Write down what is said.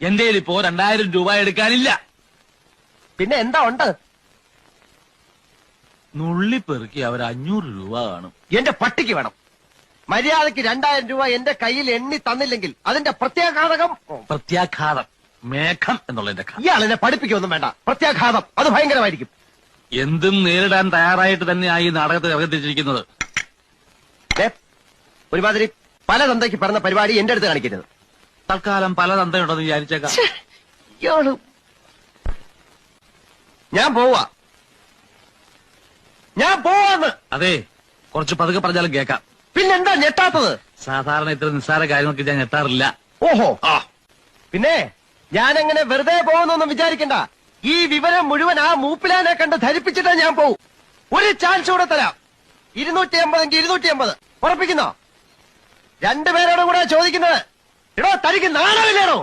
എന്റെ ഇപ്പോ 2000 രൂപ എടുക്കാനില്ല. പിന്നെ എന്താ ഉണ്ട്? നുള്ളിപ്പെറുക്കി അവർ 500 രൂപ കാണും. എന്റെ പട്ടിക്ക് വേണം. മര്യാദക്ക് 2000 രൂപ എന്റെ കയ്യിൽ എണ്ണി തന്നില്ലെങ്കിൽ അതിന്റെ പ്രത്യാഘാതകം. പ്രത്യാഘാതം മേഘം എന്നുള്ളതിന്റെ ഇയാളെന്നെ പഠിപ്പിക്കൊന്നും വേണ്ട. പ്രത്യാഘാതം അത് ഭയങ്കരമായിരിക്കും. എന്തും നേരിടാൻ തയ്യാറായിട്ട് തന്നെയായി ഈ നാടകത്തിൽ ഇറങ്ങിത്തിരിച്ചിരിക്കുന്നത്. ഒരുമാതിരി പല തന്തയ്ക്ക് പറഞ്ഞ പരിപാടി എന്റെ അടുത്ത് കാണിക്കരുത്. തൽക്കാലം പല തന്തയുണ്ടെന്ന് വിചാരിച്ചേക്കാം. ഇയാള് ഞാൻ പോവാന്ന്. അതെ, കുറച്ച് പതുക്കെ പറഞ്ഞാലും കേൾക്കാം. പിന്നെന്താ ഞെട്ടാത്തത്? സാധാരണ ഇത്ര നിസ്സാര കാര്യങ്ങൾക്ക് ഞാൻ ഞെട്ടാറില്ല. ഓഹോ, പിന്നെ ഞാനങ്ങനെ വെറുതെ പോകുന്നൊന്നും വിചാരിക്കണ്ട. ഈ വിവരം മുഴുവൻ ആ മൂപ്പിലാനെ കണ്ട് ധരിപ്പിച്ചിട്ടാ ഞാൻ പോവും. ഒരു ചാൻസ് കൂടെ തരാം. 250 എങ്കിൽ 250 ഉറപ്പിക്കുന്നോ? രണ്ടുപേരോടും കൂടെ ചോദിക്കുന്നത്. എടോ, തനിക്ക് നാണമില്ലേണോ?